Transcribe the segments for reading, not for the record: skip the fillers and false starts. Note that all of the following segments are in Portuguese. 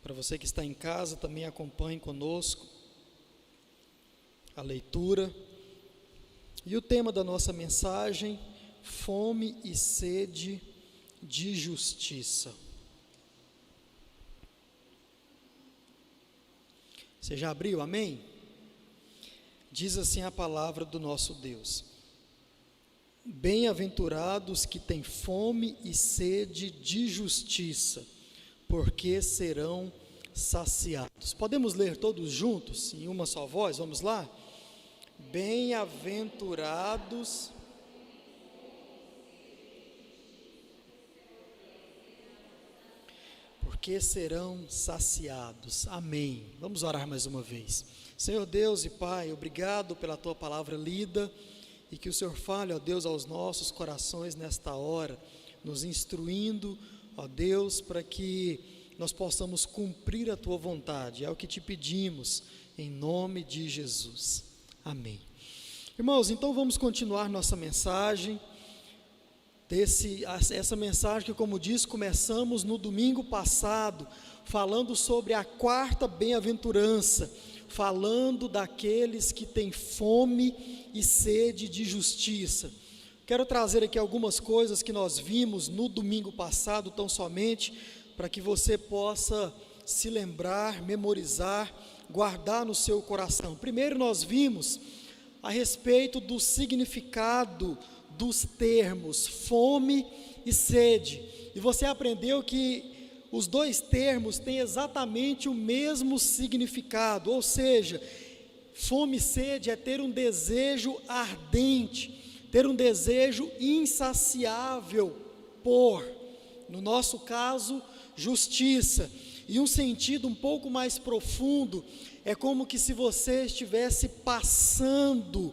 Para você que está em casa, também acompanhe conosco a leitura. E o tema da nossa mensagem: fome e sede de justiça. Você já abriu, amém? Diz assim a palavra do nosso Deus: bem-aventurados que têm fome e sede de justiça, porque serão saciados. Podemos ler todos juntos, em uma só voz? Vamos lá? Bem-aventurados porque serão saciados. Amém. Vamos orar mais uma vez. Senhor Deus e Pai, obrigado pela Tua palavra lida, e que o Senhor fale, ó Deus, aos nossos corações nesta hora, nos instruindo, ó Deus, para que nós possamos cumprir a Tua vontade. É o que te pedimos, em nome de Jesus. Amém. Irmãos, então vamos continuar nossa mensagem. Essa mensagem que, como disse, começamos no domingo passado, falando sobre a quarta bem-aventurança, falando daqueles que têm fome e sede de justiça. Quero trazer aqui algumas coisas que nós vimos no domingo passado, tão somente, para que você possa se lembrar, memorizar, guardar no seu coração. Primeiro, nós vimos a respeito do significado dos termos fome e sede, e você aprendeu que os dois termos têm exatamente o mesmo significado, ou seja, fome e sede é ter um desejo ardente, ter um desejo insaciável por, no nosso caso, justiça. E um sentido um pouco mais profundo, é como que se você estivesse passando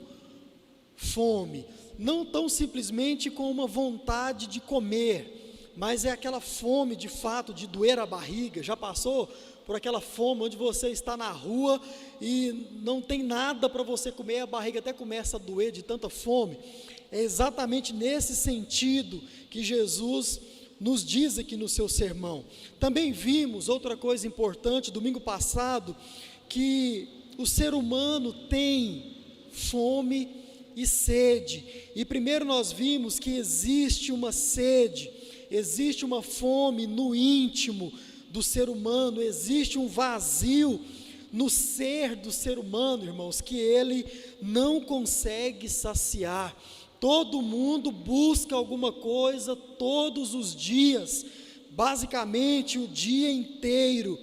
fome, não tão simplesmente com uma vontade de comer, mas é aquela fome de fato de doer a barriga. Já passou por aquela fome onde você está na rua e não tem nada para você comer, a barriga até começa a doer de tanta fome? É exatamente nesse sentido que Jesus nos diz aqui no seu sermão. Também vimos outra coisa importante domingo passado, que o ser humano tem fome e sede, e primeiro nós vimos que existe uma sede, existe uma fome no íntimo do ser humano, existe um vazio no ser do ser humano, irmãos, que ele não consegue saciar. Todo mundo busca alguma coisa todos os dias, basicamente o dia inteiro,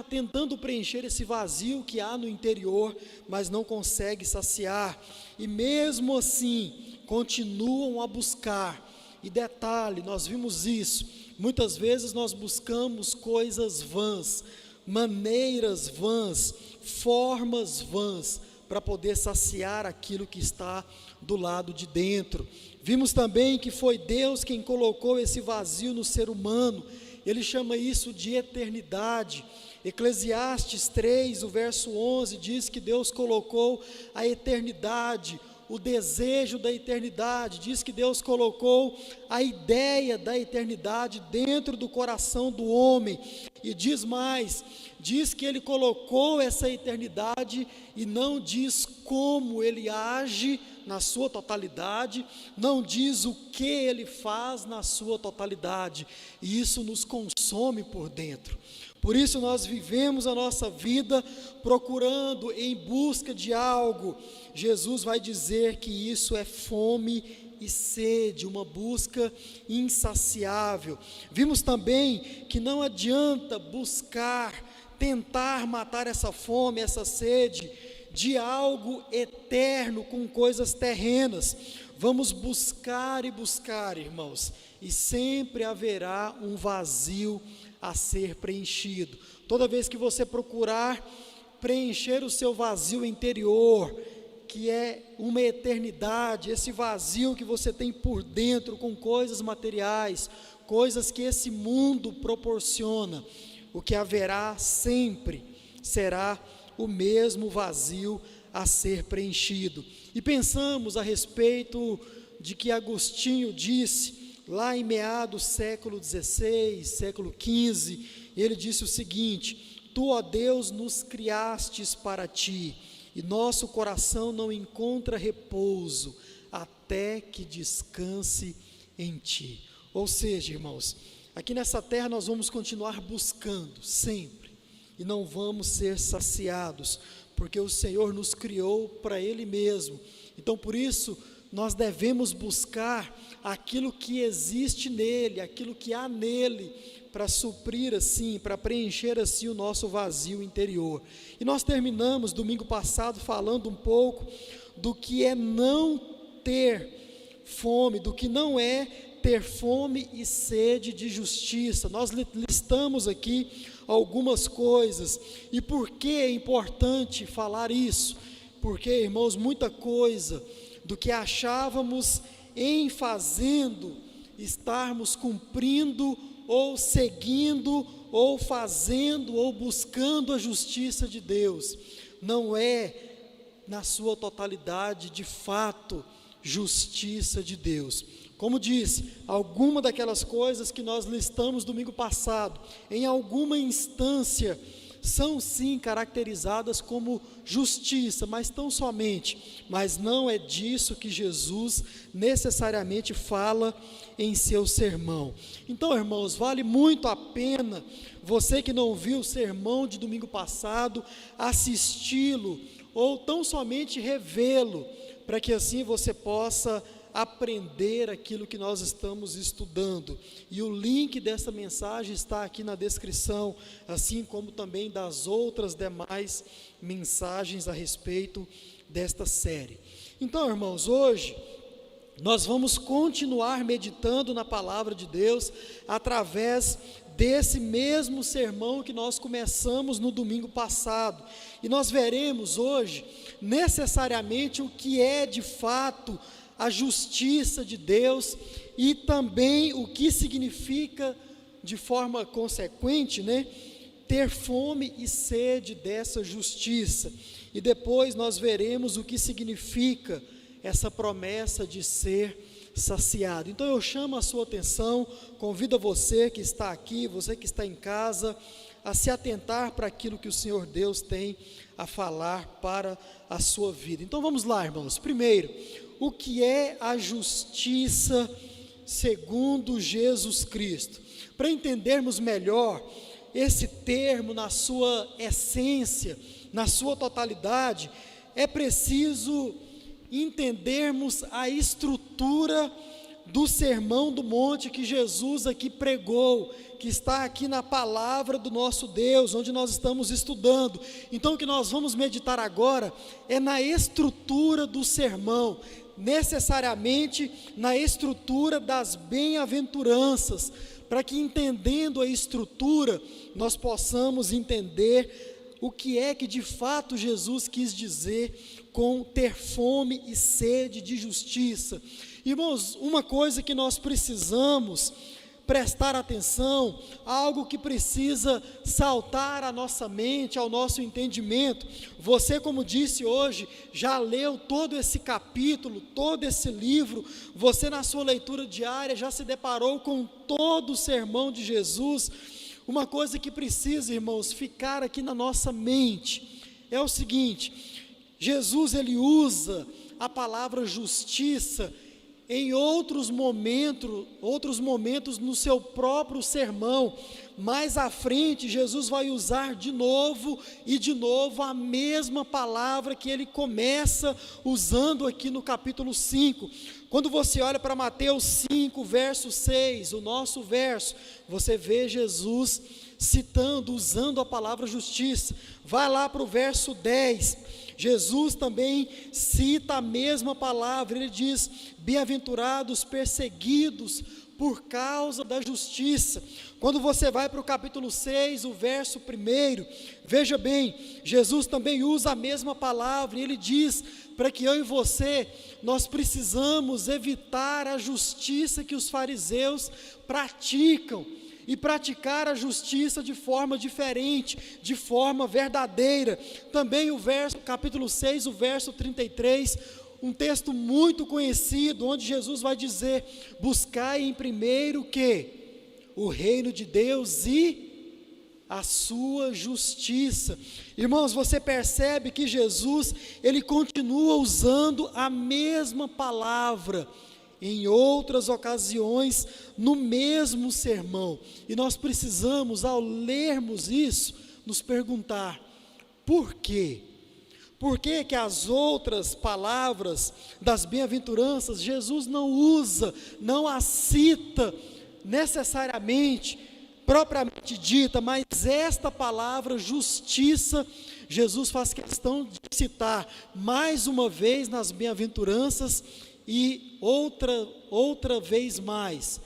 tentando preencher esse vazio que há no interior, mas não consegue saciar, e mesmo assim continuam a buscar. E detalhe, nós vimos isso, muitas vezes nós buscamos coisas vãs, maneiras vãs, formas vãs, para poder saciar aquilo que está do lado de dentro. Vimos também que foi Deus quem colocou esse vazio no ser humano. Ele chama isso de eternidade. Eclesiastes 3, o verso 11, diz que Deus colocou a eternidade, o desejo da eternidade, diz que Deus colocou a ideia da eternidade dentro do coração do homem, e diz mais, diz que Ele colocou essa eternidade, e não diz como Ele age na sua totalidade, não diz o que Ele faz na sua totalidade, e isso nos consome por dentro. Por isso nós vivemos a nossa vida procurando, em busca de algo. Jesus vai dizer que isso é fome e sede, uma busca insaciável. Vimos também que não adianta buscar, tentar matar essa fome, essa sede, de algo eterno com coisas terrenas. Vamos buscar e buscar, irmãos, e sempre haverá um vazio a ser preenchido. Toda vez que você procurar preencher o seu vazio interior, que é uma eternidade, esse vazio que você tem por dentro com coisas materiais, coisas que esse mundo proporciona, o que haverá sempre será o mesmo vazio a ser preenchido. E pensamos a respeito de que Agostinho disse, lá em meados do século XVI, século XV, ele disse o seguinte: Tu, ó Deus, nos criastes para ti, e nosso coração não encontra repouso, até que descanse em ti. Ou seja, irmãos, aqui nessa terra nós vamos continuar buscando sempre, e não vamos ser saciados, porque o Senhor nos criou para Ele mesmo. Então por isso nós devemos buscar aquilo que existe nele, aquilo que há nele, para suprir assim, para preencher assim o nosso vazio interior. E nós terminamos domingo passado falando um pouco do que é não ter fome, do que não é ter fome e sede de justiça. Nós listamos aqui algumas coisas. E por que é importante falar isso? Porque, irmãos, muita coisa do que achávamos em fazendo, estarmos cumprindo ou seguindo, ou fazendo, ou buscando a justiça de Deus, não é na sua totalidade, de fato, justiça de Deus. Como disse, alguma daquelas coisas que nós listamos domingo passado, em alguma instância, são sim caracterizadas como justiça, mas tão somente, mas não é disso que Jesus necessariamente fala em seu sermão. Então, irmãos, vale muito a pena, você que não viu o sermão de domingo passado, assisti-lo, ou tão somente revê-lo, para que assim você possa aprender aquilo que nós estamos estudando. E o link dessa mensagem está aqui na descrição, assim como também das outras demais mensagens a respeito desta série. Então, irmãos, hoje nós vamos continuar meditando na palavra de Deus através desse mesmo sermão que nós começamos no domingo passado. E nós veremos hoje necessariamente o que é de fato a justiça de Deus e também o que significa de forma consequente, ter fome e sede dessa justiça. E depois nós veremos o que significa essa promessa de ser saciado. Então eu chamo a sua atenção, convido você que está aqui, você que está em casa, a se atentar para aquilo que o Senhor Deus tem a falar para a sua vida. Então vamos lá, irmãos. Primeiro, o que é a justiça segundo Jesus Cristo? Para entendermos melhor esse termo na sua essência, na sua totalidade, é preciso entendermos a estrutura do Sermão do Monte que Jesus aqui pregou, que está aqui na palavra do nosso Deus, onde nós estamos estudando. Então o que nós vamos meditar agora é na estrutura do sermão, necessariamente na estrutura das bem-aventuranças, para que entendendo a estrutura, nós possamos entender o que é que de fato Jesus quis dizer com ter fome e sede de justiça. Irmãos, uma coisa que nós precisamos prestar atenção, algo que precisa saltar à nossa mente, ao nosso entendimento. Você, como disse hoje, já leu todo esse capítulo, todo esse livro, você na sua leitura diária já se deparou com todo o sermão de Jesus. Uma coisa que precisa, irmãos, ficar aqui na nossa mente, é o seguinte: Jesus ele usa a palavra justiça em outros momentos no seu próprio sermão. Mais à frente, Jesus vai usar de novo a mesma palavra que ele começa usando aqui no capítulo 5. Quando você olha para Mateus 5, verso 6, o nosso verso, você vê Jesus citando, usando a palavra justiça. Vai lá para o verso 10, Jesus também cita a mesma palavra, ele diz: bem-aventurados perseguidos por causa da justiça. Quando você vai para o capítulo 6, o verso 1, veja bem, Jesus também usa a mesma palavra, e ele diz para que eu e você, nós precisamos evitar a justiça que os fariseus praticam, e praticar a justiça de forma diferente, de forma verdadeira. Também capítulo 6, o verso 33, um texto muito conhecido, onde Jesus vai dizer: buscai em primeiro o quê? O reino de Deus e a sua justiça. Irmãos, você percebe que Jesus, ele continua usando a mesma palavra em outras ocasiões, no mesmo sermão, e nós precisamos, ao lermos isso, nos perguntar, por quê? Por que que as outras palavras das bem-aventuranças, Jesus não usa, não as cita necessariamente, propriamente dita, mas esta palavra, justiça, Jesus faz questão de citar mais uma vez nas bem-aventuranças, e outra vez mais,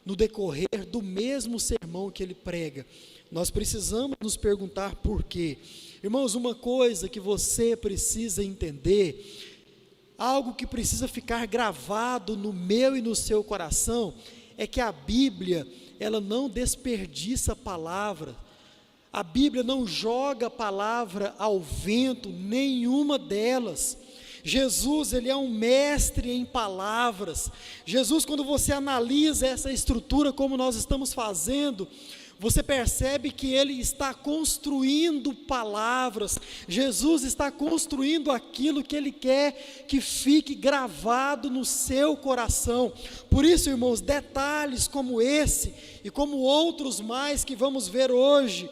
no decorrer do mesmo sermão que ele prega. Nós precisamos nos perguntar por quê. Irmãos, uma coisa que você precisa entender, algo que precisa ficar gravado no meu e no seu coração, é que a Bíblia, ela não desperdiça a palavra. A Bíblia não joga a palavra ao vento, nenhuma delas. Jesus, ele é um mestre em palavras. Jesus, quando você analisa essa estrutura como nós estamos fazendo, você percebe que ele está construindo palavras. Jesus está construindo aquilo que ele quer que fique gravado no seu coração. Por isso, irmãos, detalhes como esse e como outros mais que vamos ver hoje,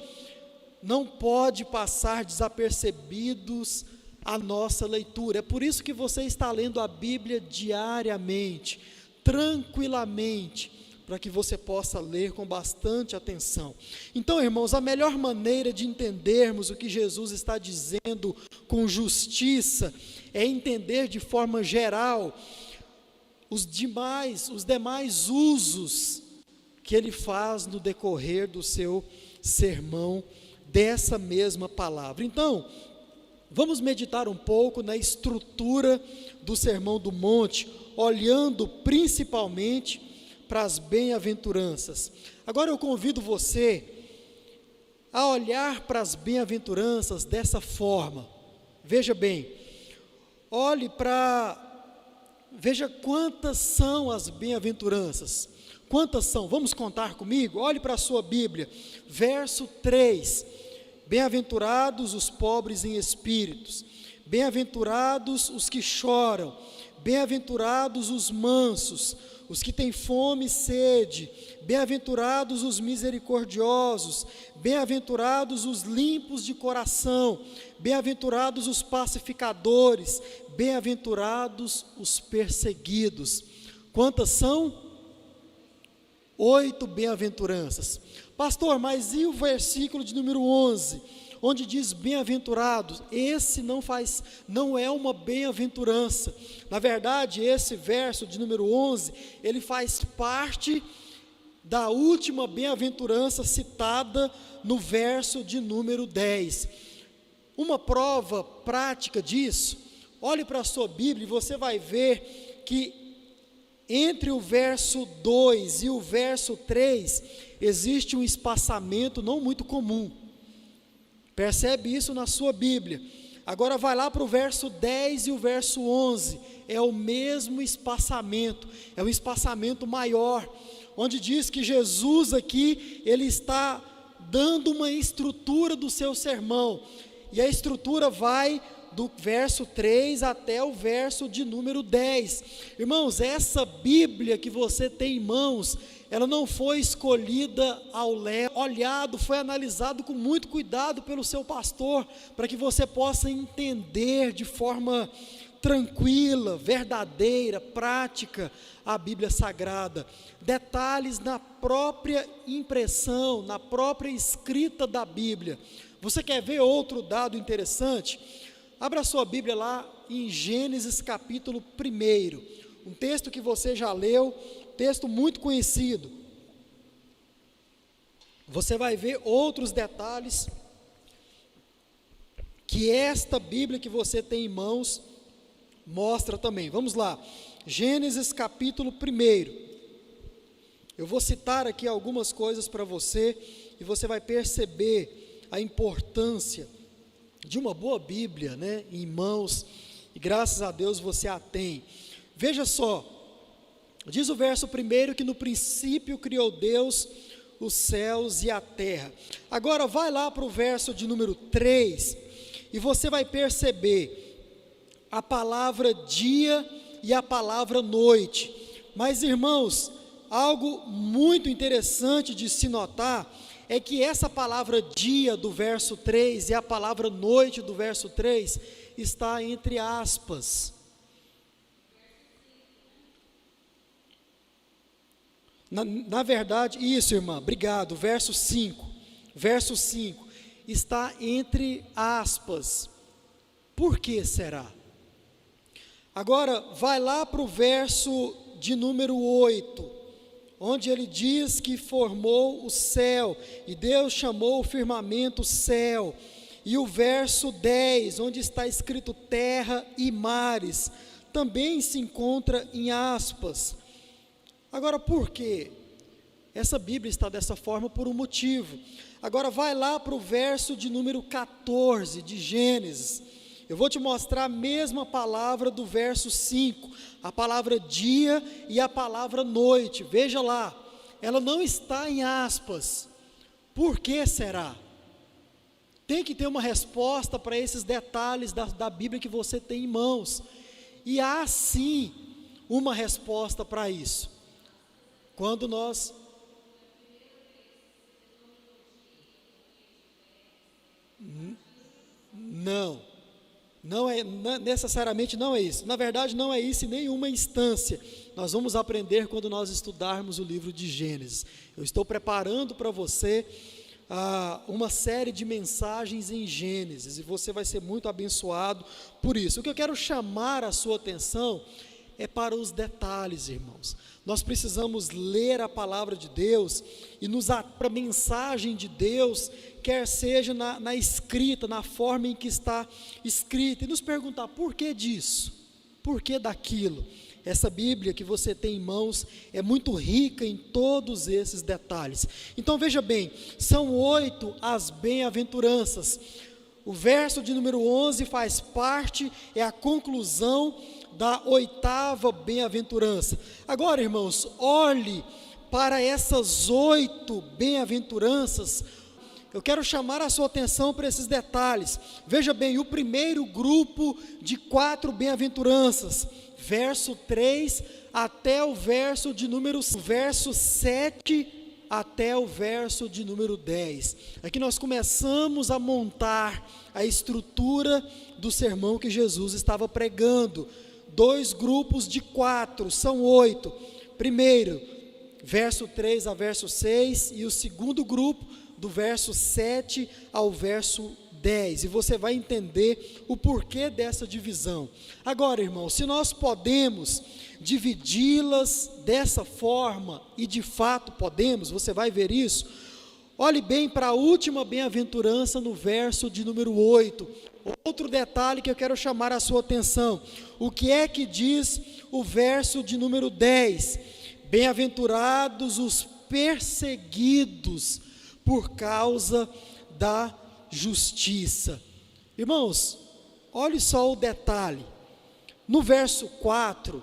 não pode passar desapercebidos a nossa leitura. É por isso que você está lendo a Bíblia diariamente, tranquilamente, para que você possa ler com bastante atenção. Então, irmãos, a melhor maneira de entendermos o que Jesus está dizendo com justiça é entender de forma geral os demais usos que ele faz no decorrer do seu sermão dessa mesma palavra. Então, vamos meditar um pouco na estrutura do Sermão do Monte, olhando principalmente para as bem-aventuranças. Agora eu convido você a olhar para as bem-aventuranças dessa forma. Veja bem, veja quantas são as bem-aventuranças. Quantas são? Vamos contar comigo? Olhe para a sua Bíblia, verso 3. Bem-aventurados os pobres em espíritos, bem-aventurados os que choram, bem-aventurados os mansos, os que têm fome e sede, bem-aventurados os misericordiosos, bem-aventurados os limpos de coração, bem-aventurados os pacificadores, bem-aventurados os perseguidos. Quantas são? 8 bem-aventuranças. Pastor, mas e o versículo de número 11, onde diz bem-aventurados? Esse não é uma bem-aventurança. Na verdade, esse verso de número 11, ele faz parte da última bem-aventurança citada no verso de número 10. Uma prova prática disso, olhe para a sua Bíblia e você vai ver que entre o verso 2 e o verso 3, existe um espaçamento não muito comum. Percebe isso na sua Bíblia. Agora vai lá para o verso 10 e o verso 11, é o mesmo espaçamento, é um espaçamento maior, onde diz que Jesus aqui, ele está dando uma estrutura do seu sermão, e a estrutura vai do verso 3 até o verso de número 10. Irmãos, essa Bíblia que você tem em mãos, ela não foi escolhida ao léu, foi analisado com muito cuidado pelo seu pastor, para que você possa entender de forma tranquila, verdadeira, prática, a Bíblia Sagrada. Detalhes na própria impressão, na própria escrita da Bíblia. Você quer ver outro dado interessante? Abra sua Bíblia lá em Gênesis capítulo 1, um texto que você já leu, texto muito conhecido. Você vai ver outros detalhes que esta Bíblia que você tem em mãos mostra também. Vamos lá, Gênesis capítulo 1. Eu vou citar aqui algumas coisas para você e você vai perceber a importância de uma boa Bíblia, né, em mãos, e graças a Deus você a tem. Veja só, diz o verso 1 que no princípio criou Deus os céus e a terra. Agora vai lá para o verso de número 3, e você vai perceber a palavra dia e a palavra noite. Mas, irmãos, algo muito interessante de se notar é que essa palavra dia do verso 3 e a palavra noite do verso 3 está entre aspas. Na verdade, isso, irmã, obrigado, verso 5 está entre aspas. Por que será? Agora, vai lá para o verso de número 8, onde ele diz que formou o céu, e Deus chamou o firmamento céu, e o verso 10, onde está escrito terra e mares, também se encontra em aspas. Agora, por quê? Essa Bíblia está dessa forma por um motivo. Agora, vai lá para o verso de número 14 de Gênesis. Eu vou te mostrar a mesma palavra do verso 5, a palavra dia e a palavra noite. Veja lá, ela não está em aspas. Por que será? Tem que ter uma resposta para esses detalhes da Bíblia que você tem em mãos. E há sim uma resposta para isso. Quando nós... necessariamente não é isso. Na verdade, não é isso em nenhuma instância. Nós vamos aprender quando nós estudarmos o livro de Gênesis. Eu estou preparando para você uma série de mensagens em Gênesis, e você vai ser muito abençoado por isso. O que eu quero chamar a sua atenção é para os detalhes, irmãos. Nós precisamos ler a palavra de Deus e para a mensagem de Deus, quer seja na escrita, na forma em que está escrita, e nos perguntar por que disso, por que daquilo. Essa Bíblia que você tem em mãos é muito rica em todos esses detalhes. Então veja bem, são 8 as bem-aventuranças. O verso de número 11 faz parte, é a conclusão da 8ª bem-aventurança. Agora, irmãos, olhe para essas 8 bem-aventuranças. Eu quero chamar a sua atenção para esses detalhes. Veja bem, o primeiro grupo de 4 bem-aventuranças, verso 3 até o verso de número verso 7 até o verso de número 10. Aqui nós começamos a montar a estrutura do sermão que Jesus estava pregando. 2 grupos de 4, são 8. Primeiro, verso 3 a verso 6, e o segundo grupo, do verso 7 ao verso 10, e você vai entender o porquê dessa divisão. Agora, irmão, se nós podemos dividi-las dessa forma, e de fato podemos, você vai ver isso, olhe bem para a última bem-aventurança no verso de número 8, outro detalhe que eu quero chamar a sua atenção. O que é que diz o verso de número 10? Bem-aventurados os perseguidos por causa da justiça. Irmãos, olhe só o detalhe. No verso 4,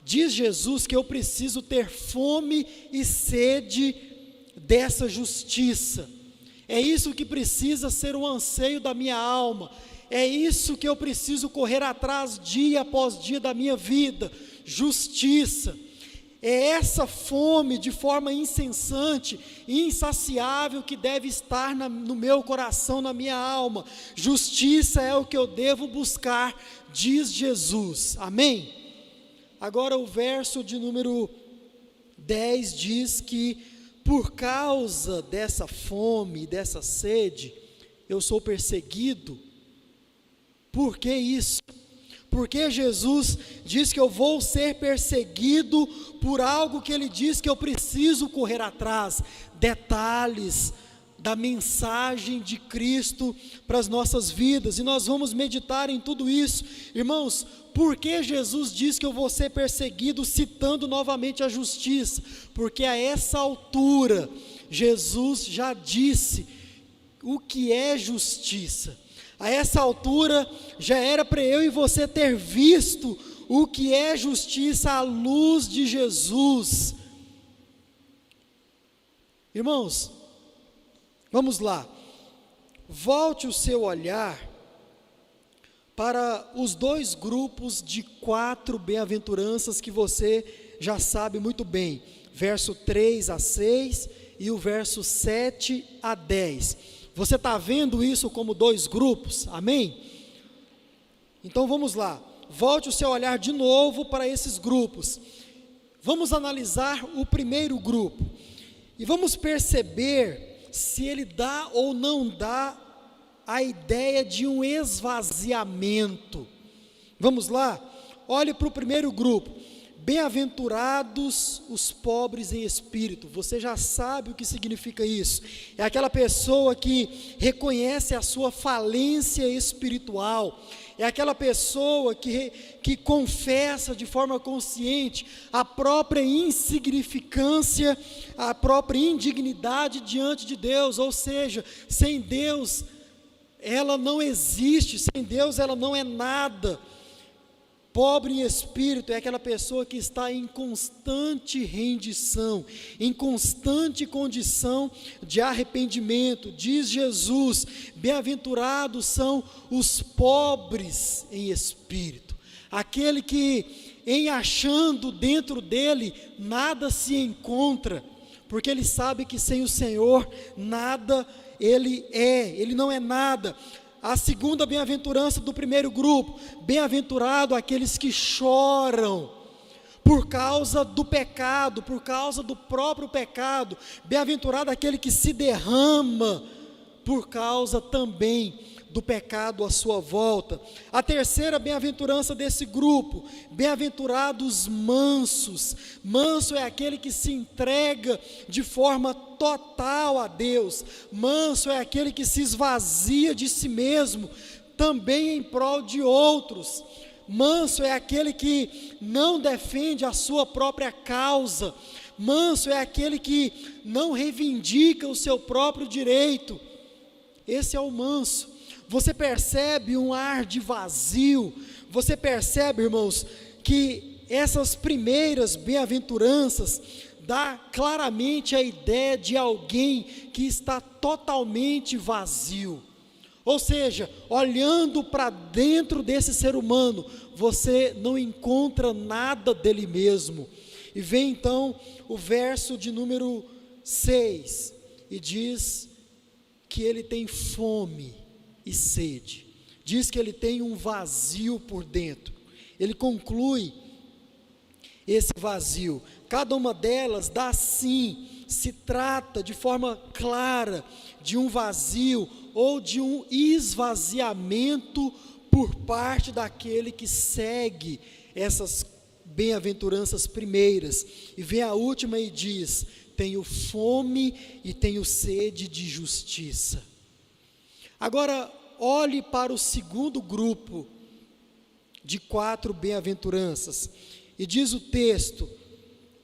diz Jesus que eu preciso ter fome e sede dessa justiça. É isso que precisa ser o anseio da minha alma. É isso que eu preciso correr atrás dia após dia da minha vida. Justiça. É essa fome de forma incessante e insaciável que deve estar no meu coração, na minha alma. Justiça é o que eu devo buscar, diz Jesus. Amém? Agora o verso de número 10 diz que por causa dessa fome, dessa sede, eu sou perseguido. Por que isso? Porque Jesus diz que eu vou ser perseguido por algo que Ele diz que eu preciso correr atrás. Detalhes da mensagem de Cristo para as nossas vidas, e nós vamos meditar em tudo isso. Irmãos, por que Jesus diz que eu vou ser perseguido, citando novamente a justiça? Porque a essa altura, Jesus já disse o que é justiça. A essa altura, já era para eu e você ter visto o que é justiça à luz de Jesus. Irmãos, vamos lá. Volte o seu olhar para os dois grupos de 4 bem-aventuranças que você já sabe muito bem, verso 3 a 6 e o verso 7 a 10. Você está vendo isso como 2 grupos? Amém? Então vamos lá, volte o seu olhar de novo para esses grupos. Vamos analisar o primeiro grupo e vamos perceber se ele dá ou não dá a ideia de um esvaziamento. Vamos lá, olhe para o primeiro grupo. Bem-aventurados os pobres em espírito. Você já sabe o que significa isso. É aquela pessoa que reconhece a sua falência espiritual. É aquela pessoa que confessa de forma consciente a própria insignificância, a própria indignidade diante de Deus. Ou seja, sem Deus ela não existe, sem Deus ela não é nada. Pobre em espírito é aquela pessoa que está em constante rendição, em constante condição de arrependimento. Diz Jesus: bem-aventurados são os pobres em espírito, aquele que, em achando dentro dele, nada se encontra, porque ele sabe que sem o Senhor nada ele não é nada. A segunda bem-aventurança do primeiro grupo: bem-aventurado aqueles que choram por causa do pecado, por causa do próprio pecado. Bem-aventurado aquele que se derrama por causa também do pecado à sua volta. A terceira bem-aventurança desse grupo: bem-aventurados mansos. Manso é aquele que se entrega de forma total a Deus. Manso é aquele que se esvazia de si mesmo, também em prol de outros. Manso é aquele que não defende a sua própria causa. Manso é aquele que não reivindica o seu próprio direito. Esse é o manso. Você percebe um ar de vazio. Você percebe, irmãos, que essas primeiras bem-aventuranças dá claramente a ideia de alguém que está totalmente vazio. Ou seja, olhando para dentro desse ser humano, você não encontra nada dele mesmo. E vem então o verso de número 6, e diz que ele tem fome e sede. Diz que ele tem um vazio por dentro. Ele conclui esse vazio. Cada uma delas dá sim, se trata de forma clara de um vazio ou de um esvaziamento por parte daquele que segue essas bem-aventuranças primeiras. E vem a última e diz: tenho fome e tenho sede de justiça. Agora, olhe para o segundo grupo de 4 bem-aventuranças, e diz o texto: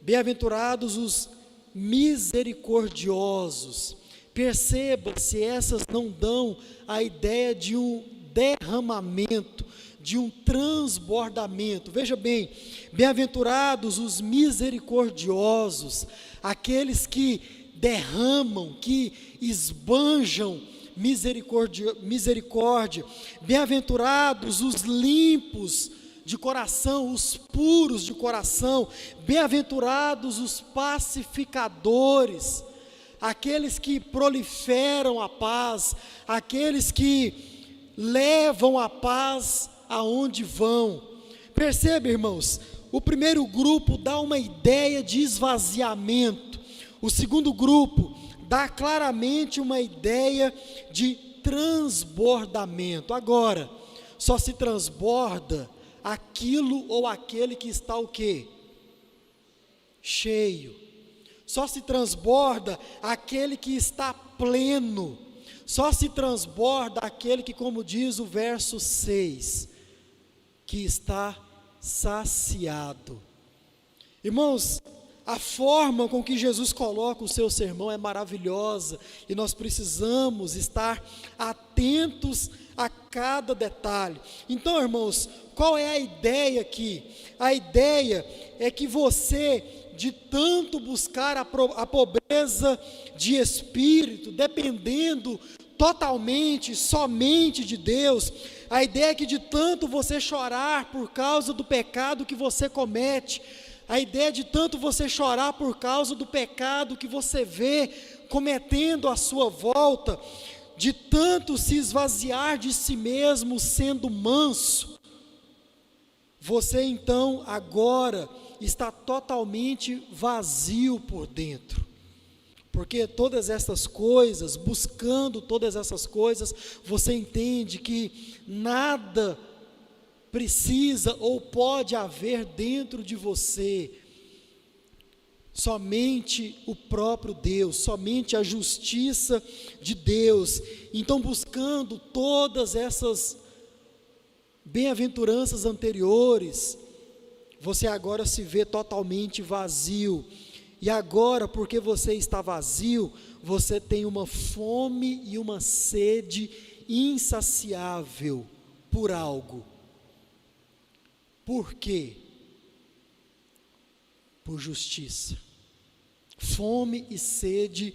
bem-aventurados os misericordiosos. Perceba se essas não dão a ideia de um derramamento, de um transbordamento. Veja bem, bem-aventurados os misericordiosos, aqueles que derramam, que esbanjam misericórdia. Bem-aventurados os limpos de coração, os puros de coração. Bem-aventurados os pacificadores, aqueles que proliferam a paz, aqueles que levam a paz aonde vão. Percebe, irmãos, o primeiro grupo dá uma ideia de esvaziamento, o segundo grupo dá claramente uma ideia de transbordamento. Agora, só se transborda aquilo ou aquele que está o quê? Cheio. Só se transborda aquele que está pleno. Só se transborda aquele que, como diz o verso 6, que está saciado. Irmãos, A forma com que Jesus coloca o seu sermão é maravilhosa e nós precisamos estar atentos a cada detalhe. Então, irmãos, qual é a ideia aqui? A ideia é que você, de tanto buscar a pobreza de espírito, dependendo totalmente, somente de Deus, a ideia é que de tanto você chorar por causa do pecado que você comete, a ideia de tanto você chorar por causa do pecado que você vê cometendo à sua volta, de tanto se esvaziar de si mesmo sendo manso, você então agora está totalmente vazio por dentro, porque todas essas coisas, buscando todas essas coisas, você entende que nada precisa ou pode haver dentro de você, somente o próprio Deus, somente a justiça de Deus. Então, buscando todas essas bem-aventuranças anteriores, você agora se vê totalmente vazio, e agora, porque você está vazio, você tem uma fome e uma sede insaciável por algo. Por quê? Por justiça. Fome e sede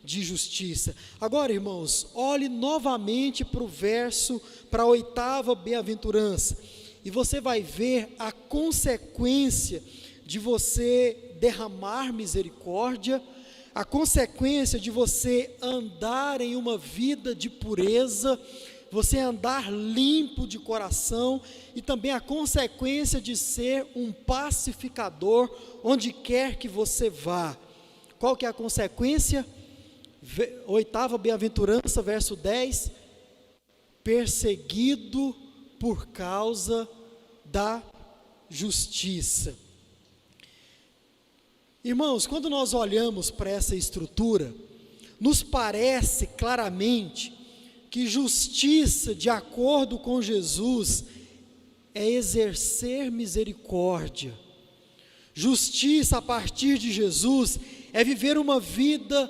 de justiça. Agora, irmãos, olhe novamente para o verso, para a 8ª bem-aventurança, e você vai ver a consequência de você derramar misericórdia, a consequência de você andar em uma vida de pureza, você andar limpo de coração, e também a consequência de ser um pacificador onde quer que você vá. Qual que é a consequência? 8ª bem-aventurança, verso 10, perseguido por causa da justiça. Irmãos, quando nós olhamos para essa estrutura, nos parece claramente que justiça, de acordo com Jesus, é exercer misericórdia. Justiça, a partir de Jesus, é viver uma vida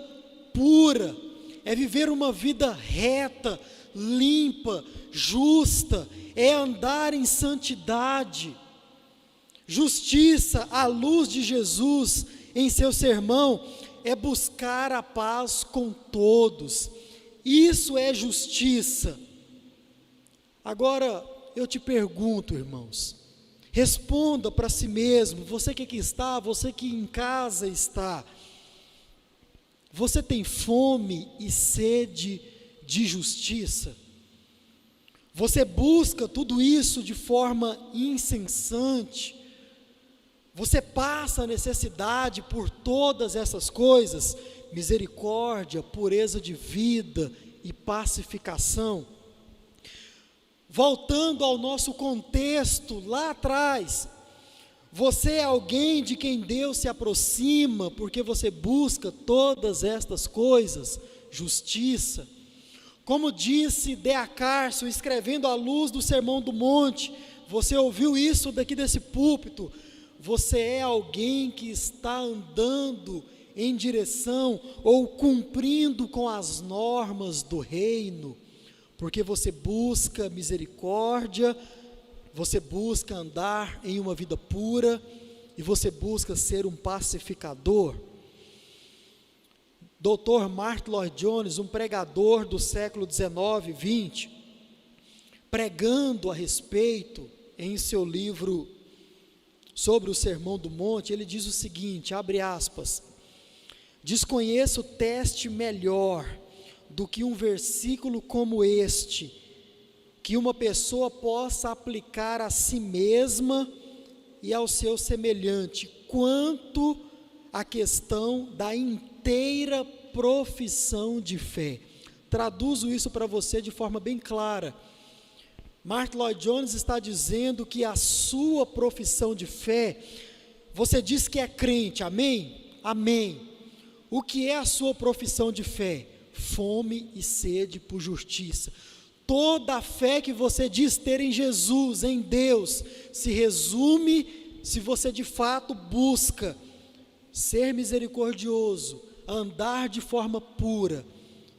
pura, é viver uma vida reta, limpa, justa, é andar em santidade. Justiça, à luz de Jesus, em seu sermão, é buscar a paz com todos. Isso é justiça. Agora, eu te pergunto, irmãos, responda para si mesmo, você que aqui está, você que em casa está, você tem fome e sede de justiça? Você busca tudo isso de forma incessante? Você passa a necessidade por todas essas coisas? Misericórdia, pureza de vida e pacificação. Voltando ao nosso contexto lá atrás, você é alguém de quem Deus se aproxima porque você busca todas estas coisas, justiça. Como disse D.A. Carson, escrevendo à luz do Sermão do Monte, você ouviu isso daqui desse púlpito, você é alguém que está andando em direção ou cumprindo com as normas do reino, porque você busca misericórdia, você busca andar em uma vida pura e você busca ser um pacificador. Dr. Martyn Lloyd-Jones, um pregador do século 19 e 20, pregando a respeito em seu livro sobre o Sermão do Monte, ele diz o seguinte, abre aspas: desconheço teste melhor do que um versículo como este, que uma pessoa possa aplicar a si mesma e ao seu semelhante, quanto à questão da inteira profissão de fé. Traduzo isso para você de forma bem clara. Martyn Lloyd-Jones está dizendo que a sua profissão de fé, você diz que é crente, amém? Amém. O que é a sua profissão de fé? Fome e sede por justiça. Toda a fé que você diz ter em Jesus, em Deus, se resume se você de fato busca ser misericordioso, andar de forma pura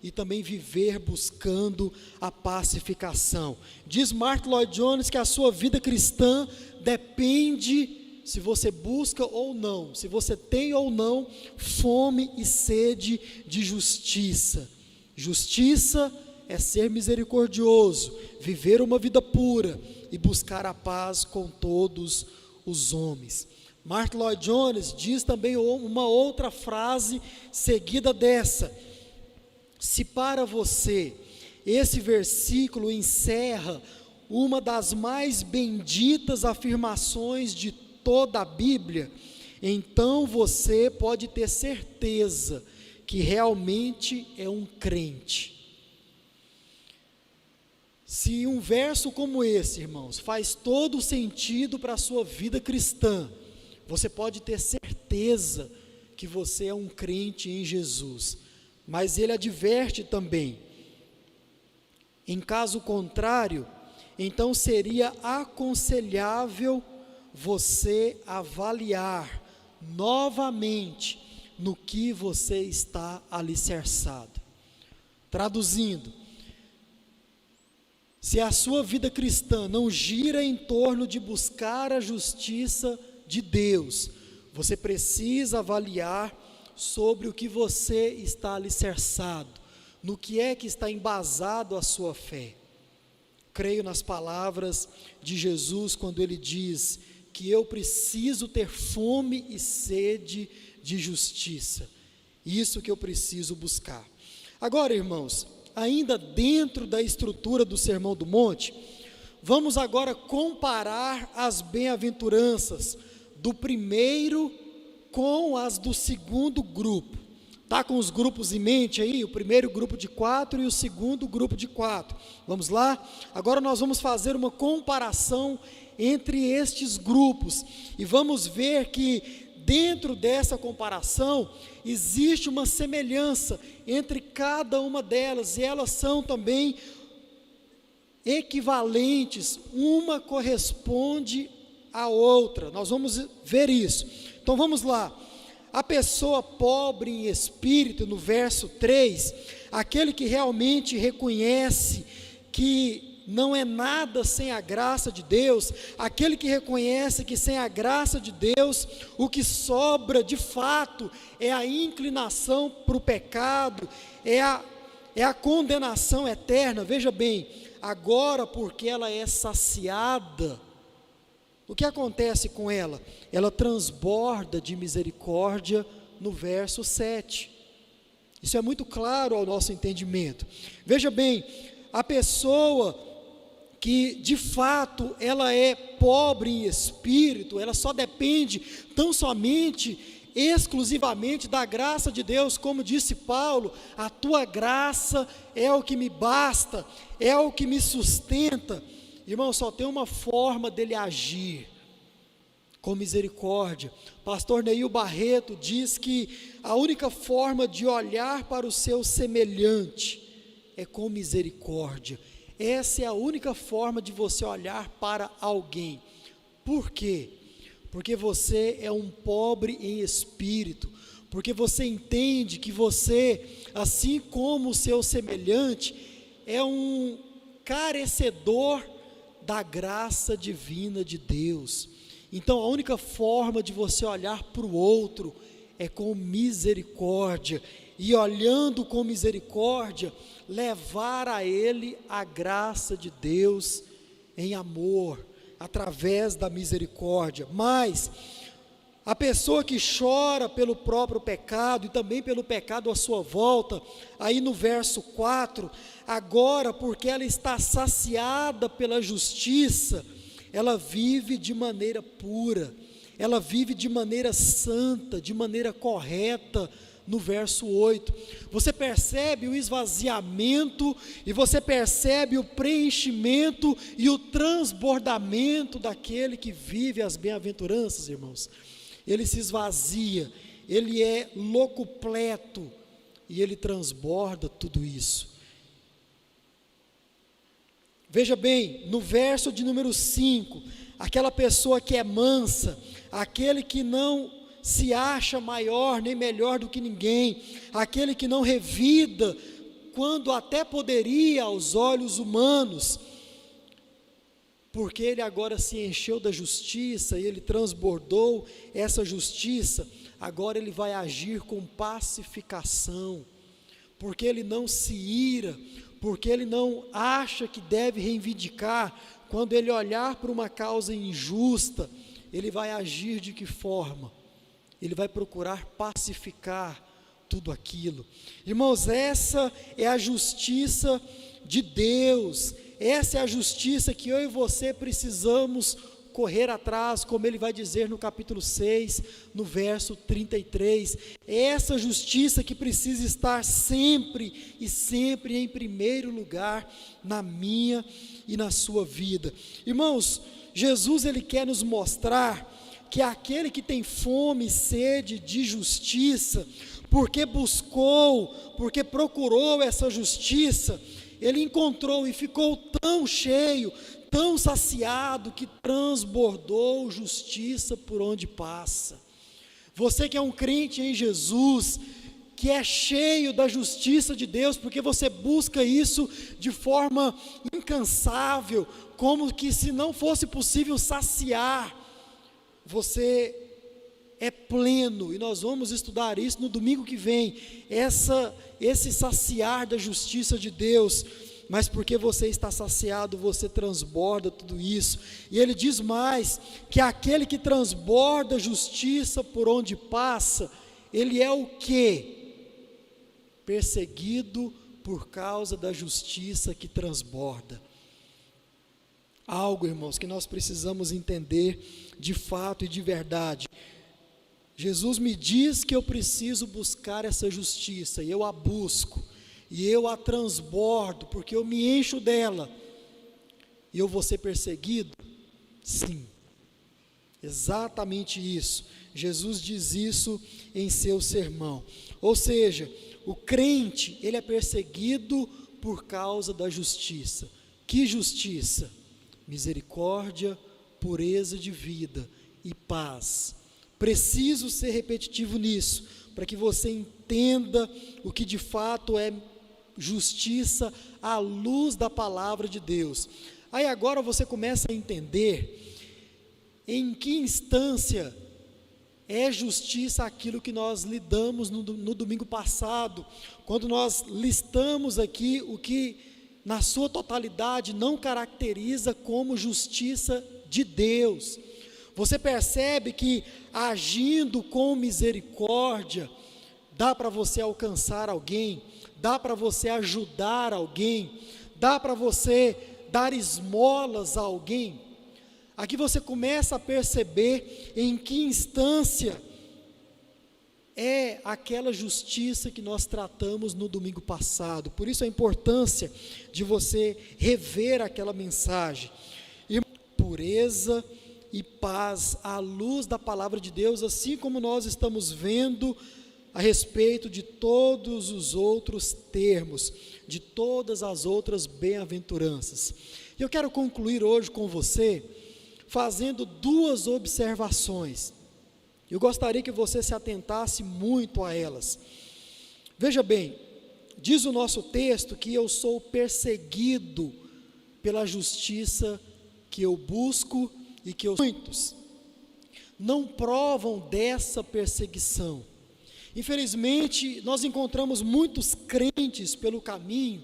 e também viver buscando a pacificação. Diz Martyn Lloyd-Jones que a sua vida cristã depende se você busca ou não, se você tem ou não fome e sede de justiça. Justiça é ser misericordioso, viver uma vida pura e buscar a paz com todos os homens. Martyn Lloyd-Jones diz também uma outra frase seguida dessa: se para você esse versículo encerra uma das mais benditas afirmações de toda a Bíblia, então você pode ter certeza que realmente é um crente. Se um verso como esse, irmãos, faz todo sentido para a sua vida cristã, você pode ter certeza que você é um crente em Jesus. Mas ele adverte também, em caso contrário, então seria aconselhável você avaliar novamente no que você está alicerçado. Traduzindo, se a sua vida cristã não gira em torno de buscar a justiça de Deus, você precisa avaliar sobre o que você está alicerçado, no que é que está embasado a sua fé. Creio nas palavras de Jesus quando ele diz que eu preciso ter fome e sede de justiça, isso que eu preciso buscar. Agora, irmãos, ainda dentro da estrutura do Sermão do Monte, vamos agora comparar as bem-aventuranças do primeiro com as do segundo grupo. Está com os grupos em mente aí? O primeiro grupo de 4 e o segundo grupo de 4. Vamos lá? Agora nós vamos fazer uma comparação entre estes grupos e vamos ver que dentro dessa comparação existe uma semelhança entre cada uma delas e elas são também equivalentes, uma corresponde à outra. Nós vamos ver isso. Então vamos lá. A pessoa pobre em espírito, no verso 3, aquele que realmente reconhece que não é nada sem a graça de Deus, aquele que reconhece que sem a graça de Deus, o que sobra de fato é a inclinação para o pecado, é a condenação eterna. Veja bem, agora porque ela é saciada, o que acontece com ela? Ela transborda de misericórdia no verso 7. Isso é muito claro ao nosso entendimento. Veja bem, a pessoa que de fato ela é pobre em espírito, ela só depende tão somente, exclusivamente da graça de Deus, como disse Paulo, a tua graça é o que me basta, é o que me sustenta. Irmão, só tem uma forma dele agir, com misericórdia. Pastor Neil Barreto diz que a única forma de olhar para o seu semelhante é com misericórdia. Essa é a única forma de você olhar para alguém. Por quê? Porque você é um pobre em espírito, porque você entende que você, assim como o seu semelhante, é um carecedor da graça divina de Deus. Então a única forma de você olhar para o outro é com misericórdia, e olhando com misericórdia, levar a ele a graça de Deus em amor, através da misericórdia. Mas a pessoa que chora pelo próprio pecado e também pelo pecado à sua volta, aí no verso 4, agora porque ela está saciada pela justiça, ela vive de maneira pura, ela vive de maneira santa, de maneira correta, no verso 8, você percebe o esvaziamento, e você percebe o preenchimento e o transbordamento daquele que vive as bem-aventuranças, irmãos. Ele se esvazia, ele é locupleto, e ele transborda tudo isso. Veja bem, no verso de número 5, aquela pessoa que é mansa, aquele que não se acha maior nem melhor do que ninguém, aquele que não revida, quando até poderia aos olhos humanos, porque ele agora se encheu da justiça e ele transbordou essa justiça, agora ele vai agir com pacificação, porque ele não se ira, porque ele não acha que deve reivindicar. Quando ele olhar para uma causa injusta, ele vai agir de que forma? Ele vai procurar pacificar tudo aquilo. Irmãos, essa é a justiça de Deus, essa é a justiça que eu e você precisamos correr atrás, como ele vai dizer no capítulo 6, no verso 33, é essa justiça que precisa estar sempre e sempre em primeiro lugar na minha e na sua vida. Irmãos, Jesus ele quer nos mostrar que aquele que tem fome e sede de justiça, porque buscou, porque procurou essa justiça, ele encontrou e ficou tão cheio, tão saciado, que transbordou justiça por onde passa. Você que é um crente em Jesus, que é cheio da justiça de Deus, porque você busca isso de forma incansável, como que se não fosse possível saciar, você é pleno, e nós vamos estudar isso no domingo que vem, esse saciar da justiça de Deus, mas porque você está saciado, você transborda tudo isso. E ele diz mais, que aquele que transborda justiça por onde passa, ele é o quê? Perseguido por causa da justiça que transborda. Algo, irmãos, que nós precisamos entender de fato e de verdade. Jesus me diz que eu preciso buscar essa justiça, e eu a busco, e eu a transbordo, porque eu me encho dela, e eu vou ser perseguido? Sim, exatamente isso. Jesus diz isso em seu sermão. Ou seja, o crente, ele é perseguido por causa da justiça. Que justiça? Misericórdia, pureza de vida e paz. Preciso ser repetitivo nisso, para que você entenda o que de fato é justiça à luz da palavra de Deus. Aí agora você começa a entender em que instância é justiça aquilo que nós lidamos no domingo passado, quando nós listamos aqui o que na sua totalidade não caracteriza como justiça de Deus. Você percebe que agindo com misericórdia, dá para você alcançar alguém, dá para você ajudar alguém, dá para você dar esmolas a alguém. Aqui você começa a perceber em que instância é aquela justiça que nós tratamos no domingo passado. Por isso a importância de você rever aquela mensagem. E pureza e paz à luz da palavra de Deus, assim como nós estamos vendo a respeito de todos os outros termos, de todas as outras bem-aventuranças. Eu quero concluir hoje com você fazendo duas observações. Eu gostaria que você se atentasse muito a elas. Veja bem, diz o nosso texto que eu sou perseguido pela justiça que eu busco e que muitos não provam dessa perseguição. Infelizmente, nós encontramos muitos crentes pelo caminho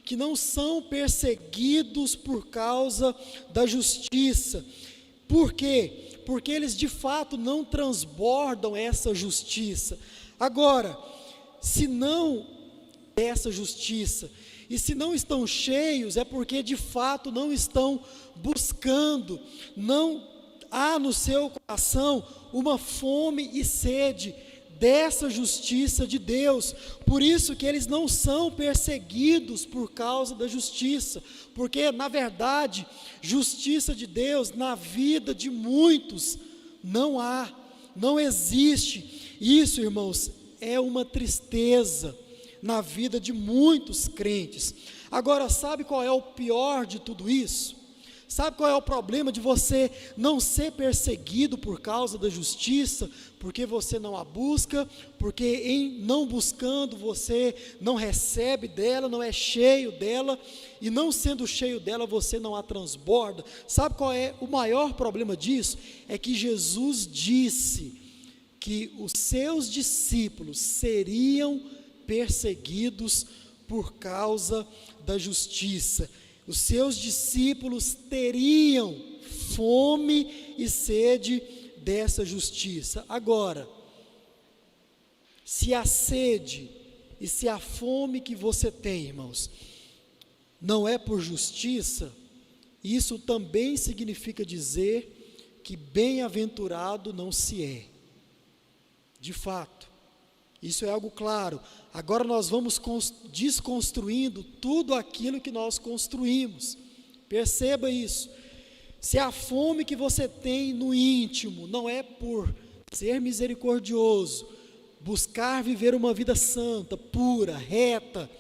que não são perseguidos por causa da justiça. Por quê? Porque eles de fato não transbordam essa justiça. Agora, se não essa justiça, e se não estão cheios, é porque de fato não estão buscando, não há no seu coração uma fome e sede dessa justiça de Deus. Por isso que eles não são perseguidos por causa da justiça, porque na verdade, justiça de Deus na vida de muitos não há, não existe. Isso, irmãos, é uma tristeza na vida de muitos crentes. Agora, sabe qual é o pior de tudo isso? Sabe qual é o problema de você não ser perseguido por causa da justiça? Porque você não a busca, porque em não buscando você não recebe dela, não é cheio dela, e não sendo cheio dela você não a transborda. Sabe qual é o maior problema disso? É que Jesus disse que os seus discípulos seriam perseguidos por causa da justiça. Os seus discípulos teriam fome e sede dessa justiça. Agora, se a sede e se a fome que você tem, irmãos, não é por justiça, isso também significa dizer que bem-aventurado não se é. De fato, isso é algo claro. Agora nós vamos desconstruindo tudo aquilo que nós construímos. Perceba isso. Se a fome que você tem no íntimo não é por ser misericordioso, buscar viver uma vida santa, pura, reta,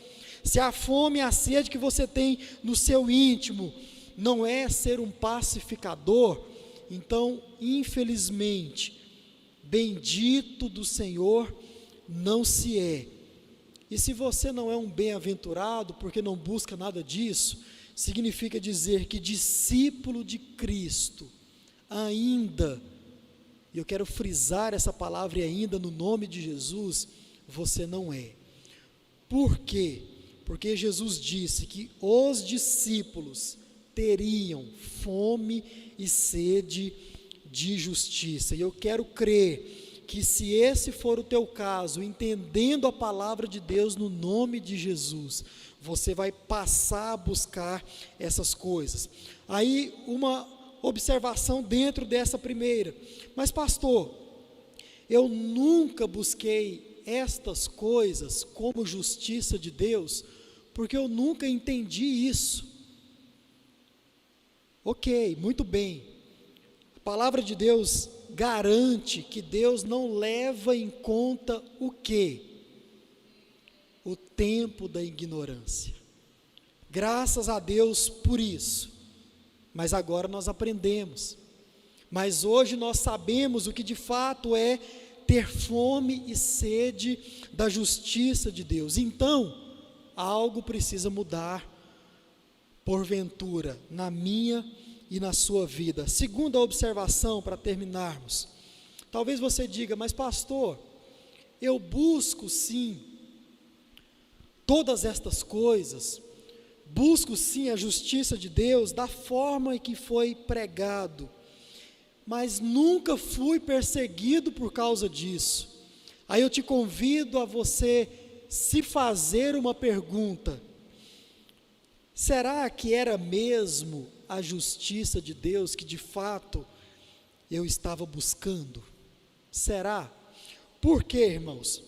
se a fome e a sede que você tem no seu íntimo não é ser um pacificador, então, infelizmente, bendito do Senhor não se é. E se você não é um bem-aventurado, porque não busca nada disso, significa dizer que discípulo de Cristo, ainda, e eu quero frisar essa palavra e ainda no nome de Jesus, você não é. Por quê? Porque Jesus disse que os discípulos teriam fome e sede de justiça, e eu quero crer que se esse for o teu caso, entendendo a palavra de Deus no nome de Jesus, você vai passar a buscar essas coisas. Aí uma observação dentro dessa primeira, mas pastor, eu nunca busquei estas coisas como justiça de Deus, porque eu nunca entendi isso. Ok, muito bem, a palavra de Deus garante que Deus não leva em conta o quê? O tempo da ignorância. Graças a Deus por isso. Mas agora nós aprendemos. Mas hoje nós sabemos o que de fato é ter fome e sede da justiça de Deus. Então, algo precisa mudar, porventura, na minha e na sua vida. Segunda observação, para terminarmos. Talvez você diga, mas pastor, eu busco sim todas estas coisas, busco sim a justiça de Deus da forma em que foi pregado, mas nunca fui perseguido por causa disso. Aí eu te convido a você se fazer uma pergunta: será que era mesmo a justiça de Deus que de fato eu estava buscando? Será? Por quê, irmãos?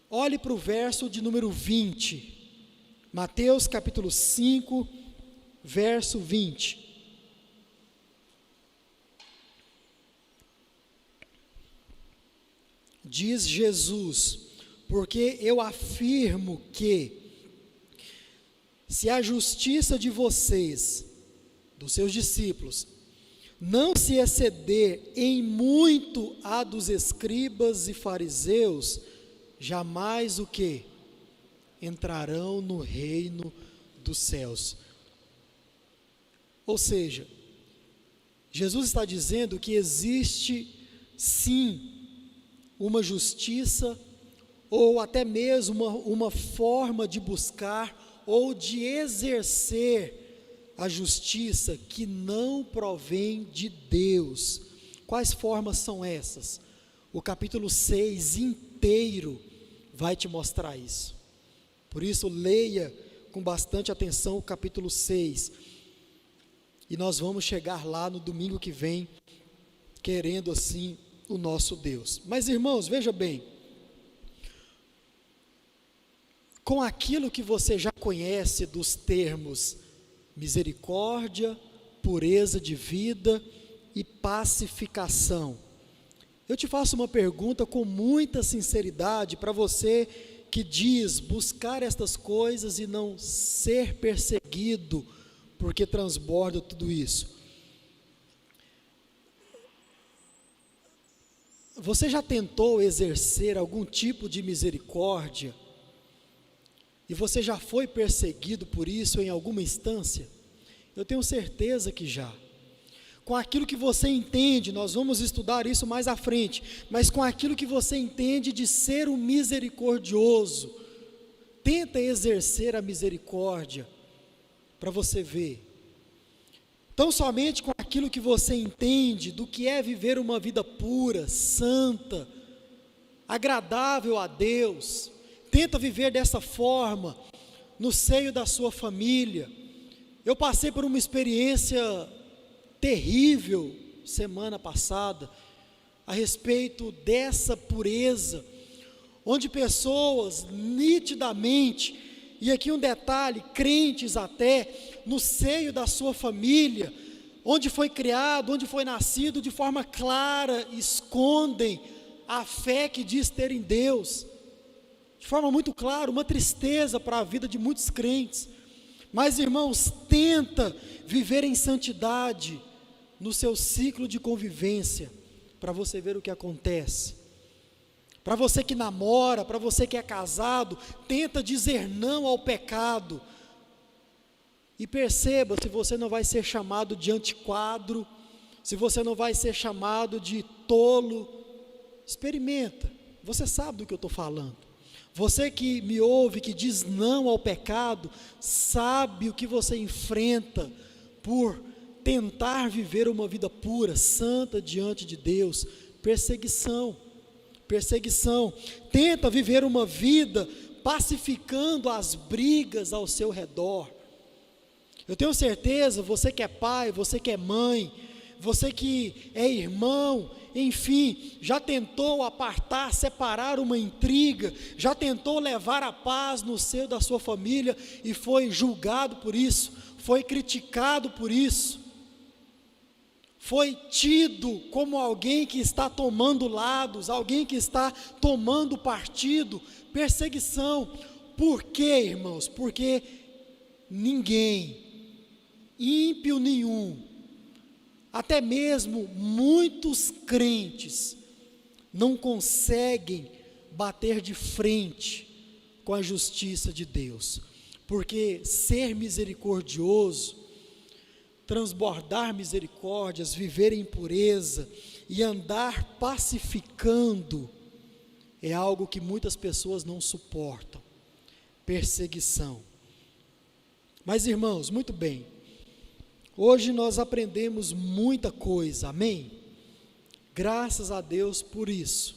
Olhe para o verso de número 20, Mateus capítulo 5, verso 20. Diz Jesus: porque eu afirmo que, se a justiça de vocês, dos seus discípulos, não se exceder em muito a dos escribas e fariseus, jamais o quê? Entrarão no reino dos céus. Ou seja, Jesus está dizendo que existe sim uma justiça, ou até mesmo uma forma de buscar ou de exercer a justiça que não provém de Deus. Quais formas são essas? O capítulo 6 inteiro vai te mostrar isso. Por isso, leia com bastante atenção o capítulo 6. E nós vamos chegar lá no domingo que vem, querendo assim o nosso Deus. Mas, irmãos, veja bem, com aquilo que você já conhece dos termos misericórdia, pureza de vida e pacificação, eu te faço uma pergunta com muita sinceridade para você que diz buscar estas coisas e não ser perseguido porque transborda tudo isso. Você já tentou exercer algum tipo de misericórdia? E você já foi perseguido por isso em alguma instância? Eu tenho certeza que já. Com aquilo que você entende, nós vamos estudar isso mais à frente, mas com aquilo que você entende de ser um misericordioso, tenta exercer a misericórdia, para você ver. Tão somente com aquilo que você entende do que é viver uma vida pura, santa, agradável a Deus, tenta viver dessa forma, no seio da sua família. Eu passei por uma experiência terrível semana passada, a respeito dessa pureza, onde pessoas nitidamente, e aqui um detalhe, crentes até, no seio da sua família, onde foi criado, onde foi nascido, de forma clara, escondem a fé que diz ter em Deus, de forma muito clara, uma tristeza para a vida de muitos crentes. Mas, irmãos, tenta viver em santidade no seu ciclo de convivência, para você ver o que acontece. Para você que namora, para você que é casado, tenta dizer não ao pecado. E perceba se você não vai ser chamado de antiquado, se você não vai ser chamado de tolo. Experimenta, você sabe do que eu estou falando. Você que me ouve, que diz não ao pecado, sabe o que você enfrenta por tentar viver uma vida pura, santa diante de Deus. Perseguição. Tenta viver uma vida pacificando as brigas ao seu redor. Eu tenho certeza, você que é pai, você que é mãe, você que é irmão, enfim, já tentou apartar, separar uma intriga, já tentou levar a paz no seio da sua família e foi julgado por isso, foi criticado por isso, foi tido como alguém que está tomando lados, alguém que está tomando partido. Perseguição. Por quê, irmãos? Porque ninguém, ímpio nenhum, até mesmo muitos crentes, não conseguem bater de frente com a justiça de Deus, porque ser misericordioso, transbordar misericórdias, viver em pureza e andar pacificando, é algo que muitas pessoas não suportam. Perseguição. Mas, irmãos, muito bem, hoje nós aprendemos muita coisa, amém? Graças a Deus por isso,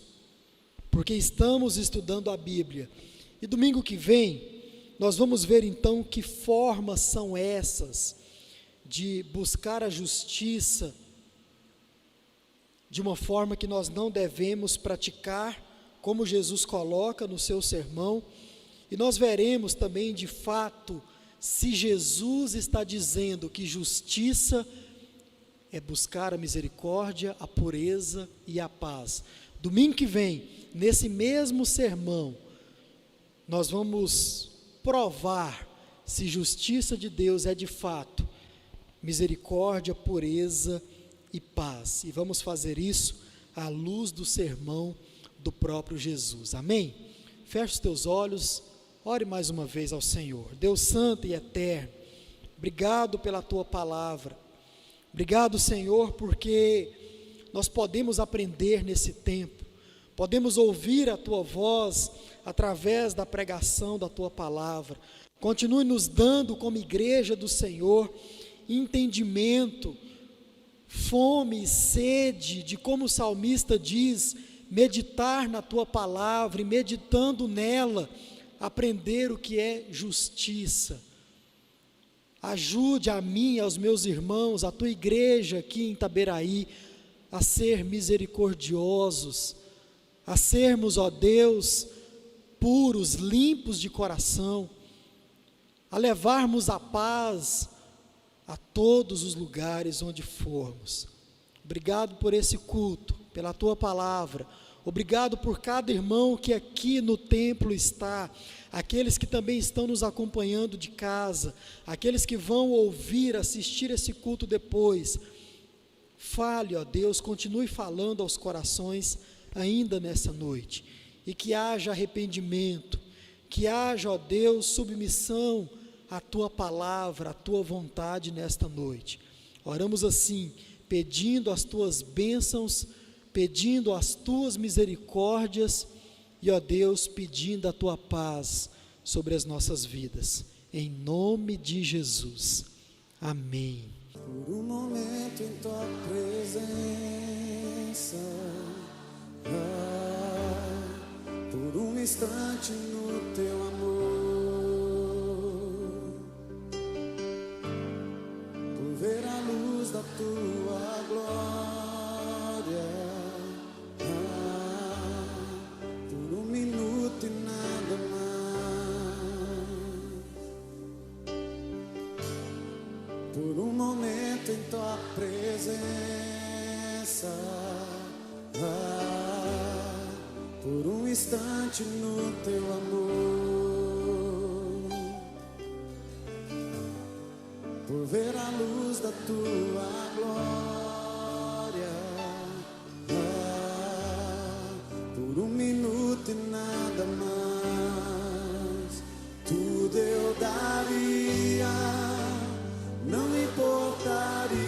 porque estamos estudando a Bíblia, e domingo que vem, nós vamos ver então que formas são essas, de buscar a justiça, de uma forma que nós não devemos praticar, como Jesus coloca no seu sermão, e nós veremos também de fato, se Jesus está dizendo que justiça é buscar a misericórdia, a pureza e a paz. Domingo que vem, nesse mesmo sermão, nós vamos provar se justiça de Deus é de fato misericórdia, pureza e paz. E vamos fazer isso à luz do sermão do próprio Jesus. Amém? Feche os teus olhos, ore mais uma vez ao Senhor. Deus santo e eterno, obrigado pela tua palavra. Obrigado, Senhor, porque nós podemos aprender nesse tempo, podemos ouvir a tua voz através da pregação da tua palavra. Continue nos dando, como igreja do Senhor, entendimento, fome e sede de, como o salmista diz, meditar na tua palavra e, meditando nela, aprender o que é justiça. Ajude a mim e aos meus irmãos, a tua igreja aqui em Itaberaí, a ser misericordiosos, a sermos, ó Deus, puros, limpos de coração, a levarmos a paz a todos os lugares onde formos. Obrigado por esse culto, pela tua palavra. Obrigado por cada irmão que aqui no templo está, aqueles que também estão nos acompanhando de casa, aqueles que vão ouvir, assistir esse culto depois. Fale, ó Deus, continue falando aos corações ainda nessa noite, e que haja arrependimento, que haja, ó Deus, submissão à Tua palavra, à Tua vontade nesta noite. Oramos assim, pedindo as Tuas bênçãos, pedindo as Tuas misericórdias, e ó Deus, pedindo a Tua paz sobre as nossas vidas, em nome de Jesus, amém. Por um momento em Tua presença, por um instante no Teu amor, por ver a luz da Tua glória, por um minuto e nada mais, por um momento em Tua presença, por um instante no Teu amor, por ver a luz da Tua glória, por um minuto e nada mais, tudo eu daria, não importaria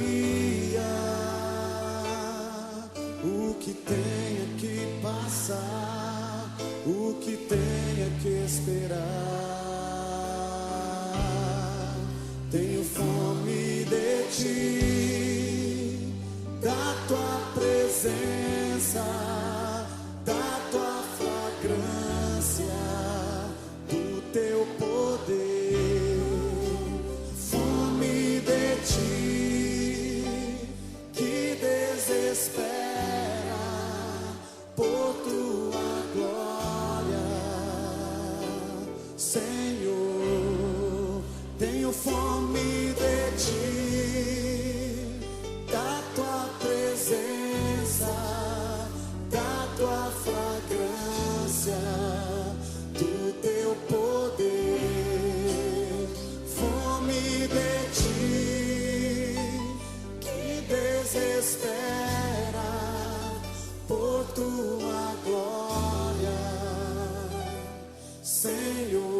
o que tenha que passar, o que tenha que esperar. Tenho fome de Ti, da Tua presença, da Tua fragrância, do Teu poder. Fome de Ti, que desespera por Tua glória, Senhor. Tenho fome de Ti, da Tua presença, da Tua fragrância, do Teu poder. Fome de Ti, que desespera por Tua glória, Senhor.